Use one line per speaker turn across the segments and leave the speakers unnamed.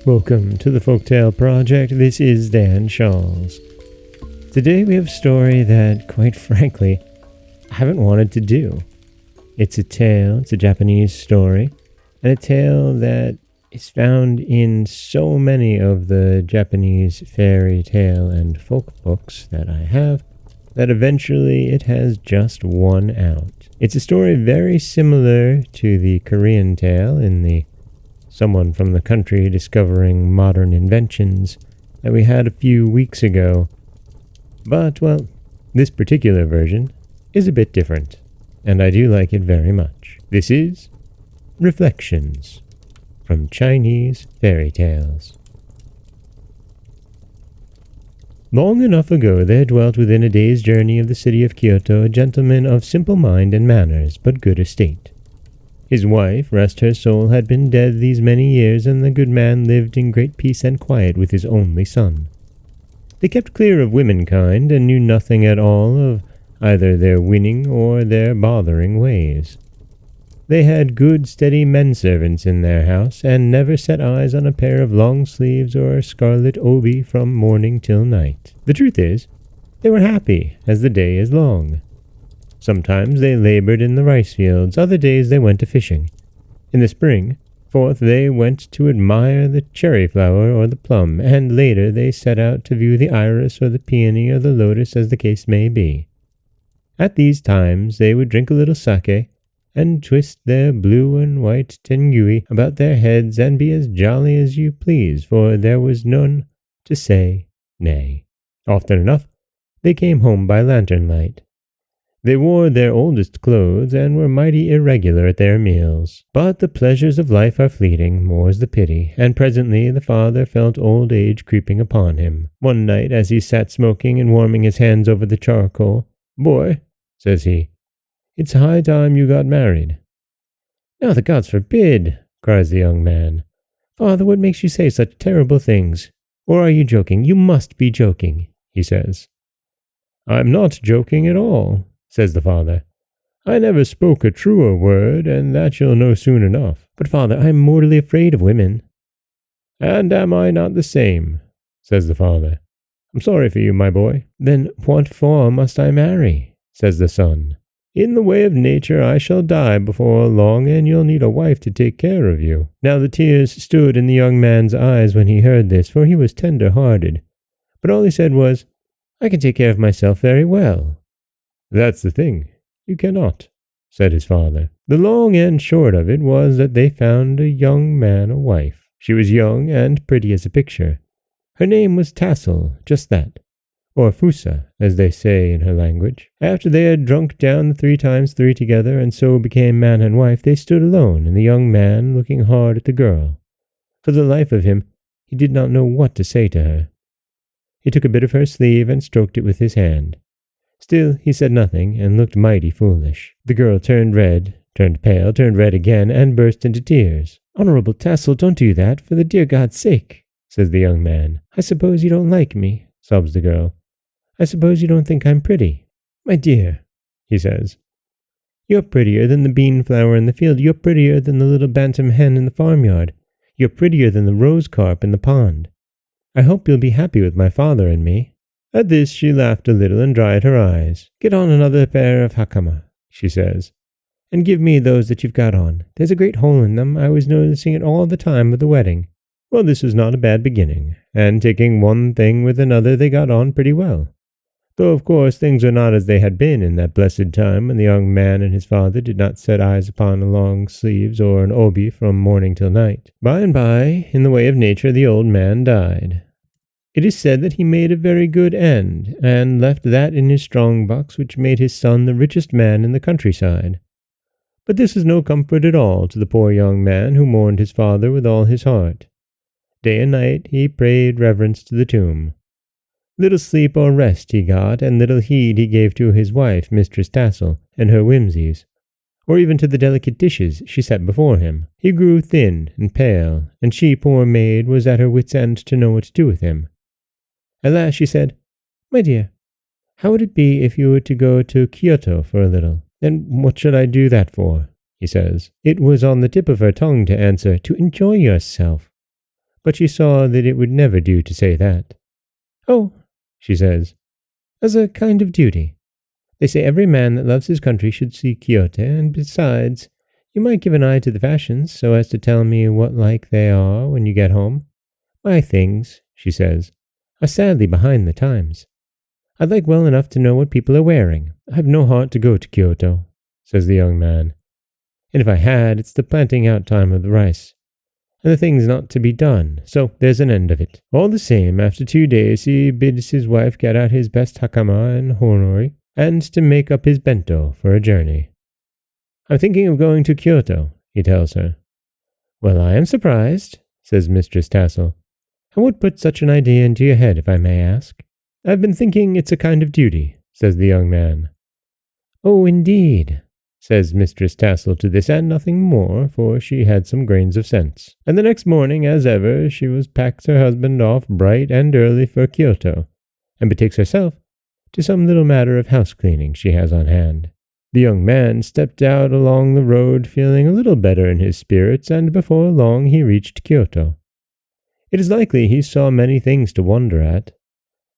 Welcome to the Folktale Project. This is Dan Scholz. Today we have a story that, quite frankly, I haven't wanted to do. It's a Japanese story, and a tale that is found in so many of the Japanese fairy tale and folk books that I have, that eventually it has just won out. It's a story very similar to the Korean tale in the someone from the country discovering modern inventions that we had a few weeks ago. But, well, this particular version is a bit different, and I do like it very much. This is Reflections from Chinese Fairy Tales. Long enough ago there dwelt within a day's journey of the city of Kyoto a gentleman of simple mind and manners, but good estate. His wife, rest her soul, had been dead these many years, and the good man lived in great peace and quiet with his only son. They kept clear of womankind, and knew nothing at all of either their winning or their bothering ways. They had good, steady men-servants in their house, and never set eyes on a pair of long sleeves or a scarlet obi from morning till night. The truth is, they were happy, as the day is long. Sometimes they labored in the rice fields, other days they went a-fishing. In the spring, forth they went to admire the cherry flower or the plum, and later they set out to view the iris or the peony or the lotus, as the case may be. At these times they would drink a little sake, and twist their blue and white tengui about their heads, and be as jolly as you please, for there was none to say nay. Often enough they came home by lantern light. They wore their oldest clothes, and were mighty irregular at their meals. But the pleasures of life are fleeting, more's the pity, and presently the father felt old age creeping upon him. One night, as he sat smoking and warming his hands over the charcoal, "Boy," says he, "it's high time you got married." "Now the gods forbid," cries the young man. "Father, what makes you say such terrible things? Or are you joking? You must be joking," he says. "I'm not joking at all," says the father. "I never spoke a truer word, and that you'll know soon enough." "But, father, I'm mortally afraid of women." "And am I not the same?" says the father. "I'm sorry for you, my boy." "Then what for must I marry?" says the son. "In the way of nature I shall die before long, and you'll need a wife to take care of you." Now the tears stood in the young man's eyes when he heard this, for he was tender-hearted. But all he said was, "I can take care of myself very well." "That's the thing, you cannot," said his father. The long and short of it was that they found a young man a wife. She was young and pretty as a picture. Her name was Tassel, just that, or Fusa, as they say in her language. After they had drunk down the 3 times 3 together, and so became man and wife, they stood alone, and the young man looking hard at the girl. For the life of him, he did not know what to say to her. He took a bit of her sleeve and stroked it with his hand. Still he said nothing, and looked mighty foolish. The girl turned red, turned pale, turned red again, and burst into tears. "Honorable Tassel, don't do that, for the dear God's sake," says the young man. "I suppose you don't like me," sobs the girl. "I suppose you don't think I'm pretty." "My dear," he says, "you're prettier than the bean flower in the field. You're prettier than the little bantam hen in the farmyard. You're prettier than the rose carp in the pond. I hope you'll be happy with my father and me." At this she laughed a little and dried her eyes. "Get on another pair of hakama," she says, "and give me those that you've got on. There's a great hole in them. I was noticing it all the time of the wedding." Well, this was not a bad beginning, and taking one thing with another they got on pretty well. Though, of course, things were not as they had been in that blessed time when the young man and his father did not set eyes upon a long sleeves or an obi from morning till night. By and by, in the way of nature, the old man died. It is said that he made a very good end, and left that in his strong box which made his son the richest man in the countryside. But this was no comfort at all to the poor young man, who mourned his father with all his heart. Day and night he paid reverence to the tomb. Little sleep or rest he got, and little heed he gave to his wife, Mistress Tassel, and her whimsies, or even to the delicate dishes she set before him. He grew thin and pale, and she, poor maid, was at her wit's end to know what to do with him. At last she said, "My dear, how would it be if you were to go to Kyoto for a little?" "And what should I do that for?" he says. It was on the tip of her tongue to answer, "To enjoy yourself." but she saw that it would never do to say that. "Oh," she says, "as a kind of duty. They say every man that loves his country should see Kyoto, and besides, you might give an eye to the fashions, so as to tell me what like they are when you get home. My things," she says, "are sadly behind the times. I'd like well enough to know what people are wearing. I have no heart to go to Kyoto," says the young man. "And if I had, it's the planting out time of the rice, and the thing's not to be done, so there's an end of it." All the same, after 2 days, he bids his wife get out his best hakama and honori, and to make up his bento for a journey. "I'm thinking of going to Kyoto," he tells her. "Well, I am surprised," says Mistress Tassel. "And what put such an idea into your head, if I may ask?" "I've been thinking it's a kind of duty," says the young man. "Oh, indeed," says Mistress Tassel to this and nothing more, for she had some grains of sense. And the next morning, as ever, she was packs her husband off bright and early for Kyoto, and betakes herself to some little matter of house-cleaning she has on hand. The young man stepped out along the road feeling a little better in his spirits, and before long he reached Kyoto. It is likely he saw many things to wonder at.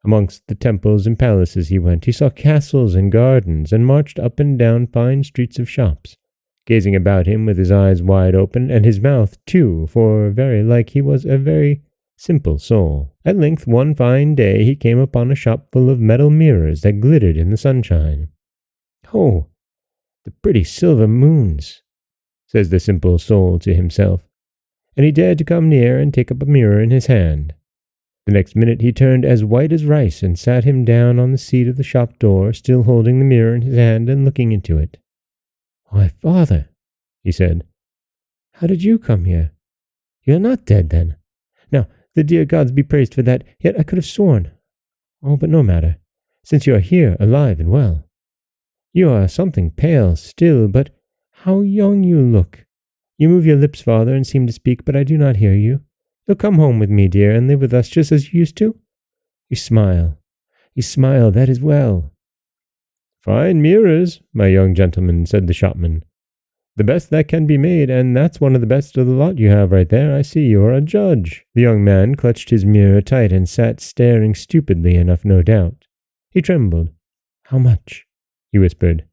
Amongst the temples and palaces he went, he saw castles and gardens, and marched up and down fine streets of shops, gazing about him with his eyes wide open, and his mouth too, for very like he was a very simple soul. At length one fine day he came upon a shop full of metal mirrors that glittered in the sunshine. "Oh, the pretty silver moons," says the simple soul to himself, and he dared to come near and take up a mirror in his hand. The next minute he turned as white as rice and sat him down on the seat of the shop door, still holding the mirror in his hand and looking into it. "Why, father," he said, "how did you come here? You are not dead, then? Now, the dear gods be praised for that, yet I could have sworn. Oh, but no matter, since you are here, alive and well. You are something pale still, but how young you look. You move your lips, father, and seem to speak, but I do not hear you. You'll come home with me, dear, and live with us just as you used to? You smile, that is well." "Fine mirrors, my young gentleman," said the shopman. "The best that can be made, and that's one of the best of the lot you have right there. I see you are a judge." The young man clutched his mirror tight and sat staring stupidly enough, no doubt. He trembled. "How much?" he whispered.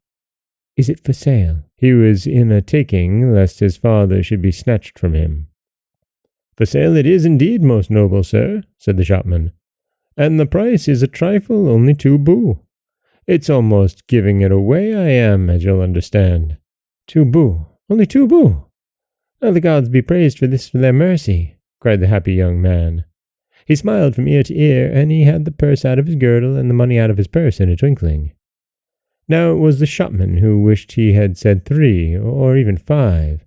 "Is it for sale?" He was in a taking, lest his father should be snatched from him. "For sale it is indeed, most noble sir," said the shopman, "and the price is a trifle, only 2 bu. It's almost giving it away I am, as you'll understand." 2 bu, only 2 bu. Now the gods be praised for this, for their mercy," cried the happy young man. He smiled from ear to ear, and he had the purse out of his girdle and the money out of his purse in a twinkling. Now it was the shopman who wished he had said 3, or even 5.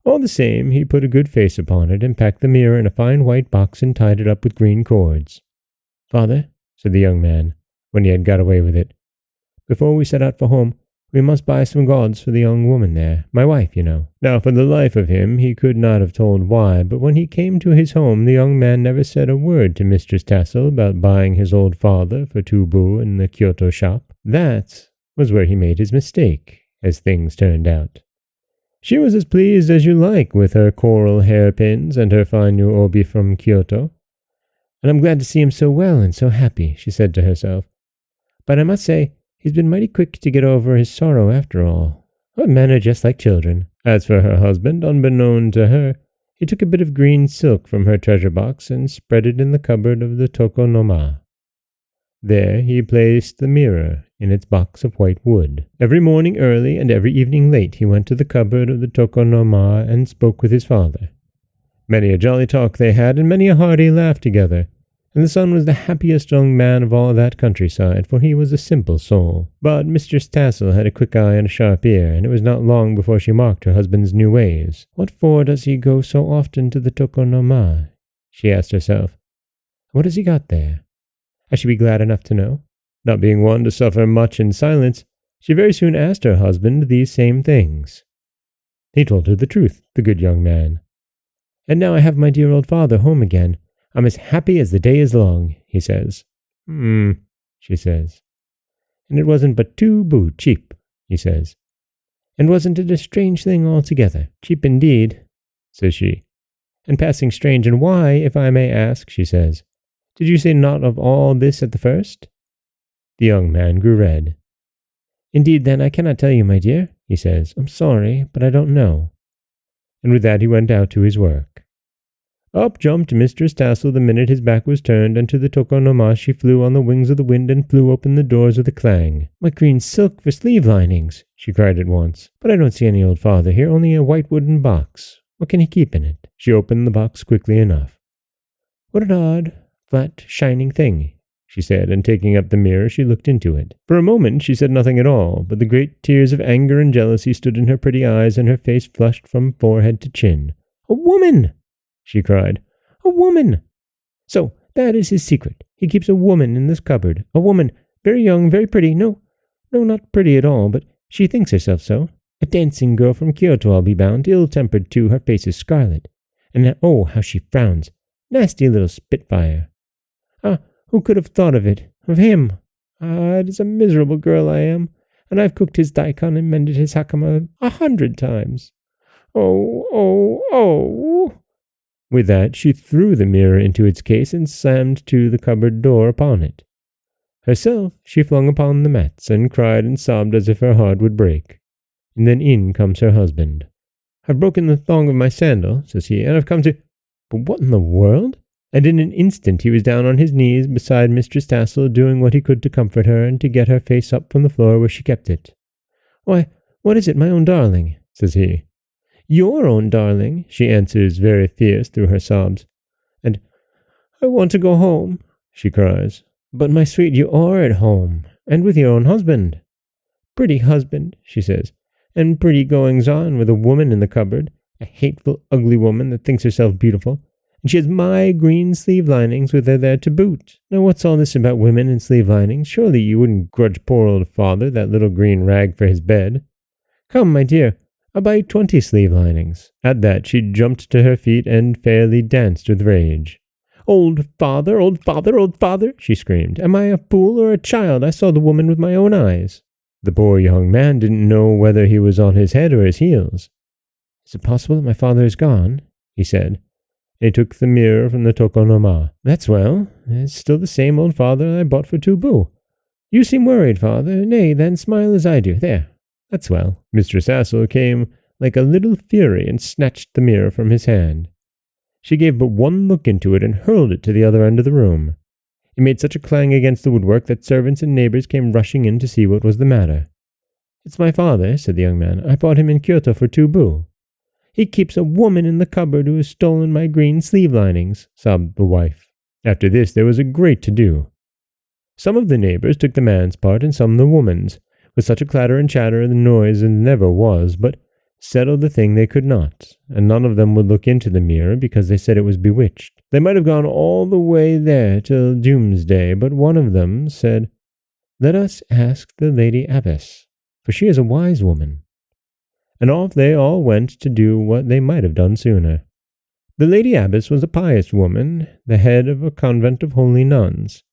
All the same, he put a good face upon it, and packed the mirror in a fine white box and tied it up with green cords. "Father," said the young man, when he had got away with it, "before we set out for home, we must buy some gauds for the young woman there, my wife, you know." Now, for the life of him, he could not have told why, but when he came to his home, the young man never said a word to Mistress Tassel about buying his old father for 2 bu in the Kyoto shop. That was where he made his mistake, as things turned out. She was as pleased as you like with her coral hairpins and her fine new obi from Kyoto. "And I'm glad to see him so well and so happy," she said to herself. "But I must say, he's been mighty quick to get over his sorrow after all. What men are just like children." As for her husband, unbeknown to her, he took a bit of green silk from her treasure box and spread it in the cupboard of the tokonoma. There he placed the mirror in its box of white wood. Every morning early and every evening late he went to the cupboard of the tokonoma and spoke with his father. Many a jolly talk they had, and many a hearty laugh together, and the son was the happiest young man of all that countryside, for he was a simple soul. But Mistress Tassel had a quick eye and a sharp ear, and it was not long before she marked her husband's new ways. "What for does he go so often to the tokonoma?" she asked herself. "What has he got there? I should be glad enough to know." Not being one to suffer much in silence, she very soon asked her husband these same things. He told her the truth, the good young man. "And now I have my dear old father home again. I'm as happy as the day is long," he says. She says. "And it wasn't but 2 bu cheap," he says. "And wasn't it a strange thing altogether? Cheap indeed," says she. and passing strange, and why, if I may ask, she says, did you say naught of all this at the first? The young man grew red. Indeed, then, I cannot tell you, my dear, he says. I'm sorry, but I don't know. And with that he went out to his work. Up jumped Mistress Tassel the minute his back was turned, and to the tokonoma she flew on the wings of the wind and flew open the doors with a clang. My green silk for sleeve linings, she cried at once. But I don't see any old father here, only a white wooden box. What can he keep in it? She opened the box quickly enough. What an odd, flat, shining thing, she said, and taking up the mirror she looked into it. For a moment she said nothing at all, but the great tears of anger and jealousy stood in her pretty eyes, and her face flushed from forehead to chin. A woman! She cried. A woman! So, that is his secret. He keeps a woman in this cupboard. A woman, very young, very pretty. No, not pretty at all, but she thinks herself so. A dancing girl from Kyoto, I'll be bound, ill-tempered too, her face is scarlet. And now, oh, how she frowns. Nasty little spitfire. Ah, who could have thought of it? Of him? Ah, it is a miserable girl I am, and I've cooked his daikon and mended his hakama 100 times. Oh. With that, she threw the mirror into its case and slammed to the cupboard door upon it. Herself she flung upon the mats, and cried and sobbed as if her heart would break. And then in comes her husband. I've broken the thong of my sandal, says he, and I've come to— But what in the world? And in an instant he was down on his knees beside Mistress Tassel, doing what he could to comfort her and to get her face up from the floor where she kept it. Why, what is it, my own darling? Says he. Your own darling, she answers very fierce through her sobs. And I want to go home, she cries. But my sweet, you are at home, and with your own husband. Pretty husband, she says, and pretty goings-on with a woman in the cupboard, a hateful, ugly woman that thinks herself beautiful, and she has my green sleeve linings with her there to boot. Now what's all this about women and sleeve linings? Surely you wouldn't grudge poor old father that little green rag for his bed. Come, my dear, I'll buy you 20 sleeve linings. At that she jumped to her feet and fairly danced with rage. Old father, old father, old father, she screamed. Am I a fool or a child? I saw the woman with my own eyes. The poor young man didn't know whether he was on his head or his heels. Is it possible that my father is gone? He said. He took the mirror from the tokonoma. That's well. It's still the same old father I bought for 2 bu. You seem worried, father. Nay, then smile as I do. There. That's well. Mistress Tassel came like a little fury and snatched the mirror from his hand. She gave but one look into it and hurled it to the other end of the room. It made such a clang against the woodwork that servants and neighbors came rushing in to see what was the matter. It's my father, said the young man. I bought him in Kyoto for 2 bu. He keeps a woman in the cupboard who has stolen my green sleeve linings, sobbed the wife. After this there was a great to-do. Some of the neighbors took the man's part and some the woman's. With such a clatter and chatter and noise as never was, but settled the thing they could not, and none of them would look into the mirror because they said it was bewitched. They might have gone all the way there till doomsday, but one of them said, Let us ask the Lady Abbess, for she is a wise woman. And off they all went to do what they might have done sooner. The Lady Abbess was a pious woman, the head of a convent of holy nuns.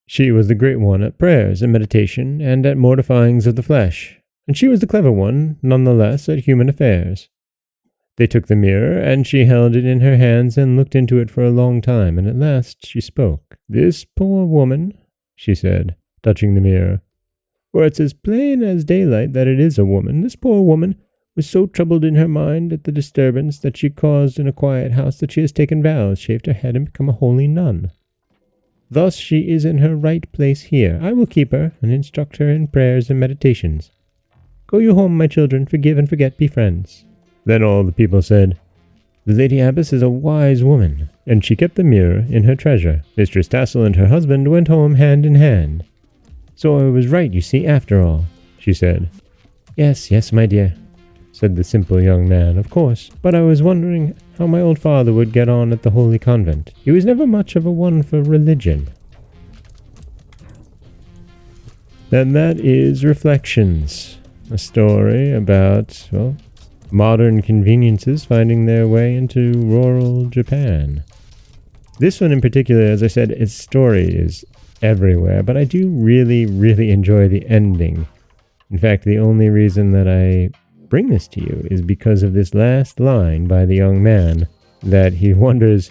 She was the great one at prayers and meditation and at mortifyings of the flesh, and she was the clever one, none the less, at human affairs. They took the mirror, and she held it in her hands and looked into it for a long time, and at last she spoke. This poor woman, she said, touching the mirror, for it's as plain as daylight that it is a woman, this poor woman was so troubled in her mind at the disturbance that she caused in a quiet house that she has taken vows, shaved her head, and become a holy nun. Thus she is in her right place here. I will keep her, and instruct her in prayers and meditations. Go you home, my children, forgive and forget, be friends. Then all the people said, The Lady Abbess is a wise woman, and she kept the mirror in her treasure. Mistress Tassel and her husband went home hand in hand. So I was right, you see, after all, she said. Yes, my dear, said the simple young man, of course, but I was wondering how my old father would get on at the holy convent. He was never much of a one for religion. Then that is Reflections, a story about, well, modern conveniences finding their way into rural Japan. This one in particular, as I said, its story is everywhere, but I do really, really enjoy the ending. In fact, the only reason that I bring this to you is because of this last line by the young man, that he wonders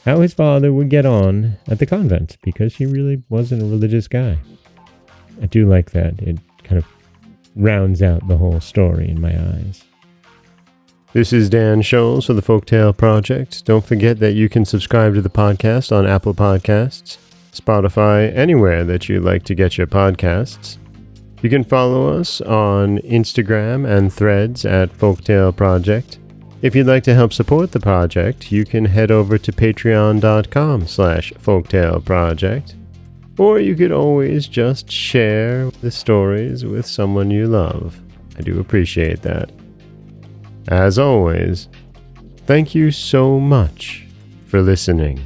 how his father would get on at the convent, because he really wasn't a religious guy. I do like that. It kind of rounds out the whole story in my eyes. This is Dan Scholz for the Folktale Project. Don't forget that you can subscribe to the podcast on Apple Podcasts, Spotify, anywhere that you like to get your podcasts. You can follow us on Instagram and Threads at Folktale Project. If you'd like to help support the project, you can head over to patreon.com/folktaleproject. Or you could always just share the stories with someone you love. I do appreciate that. As always, thank you so much for listening.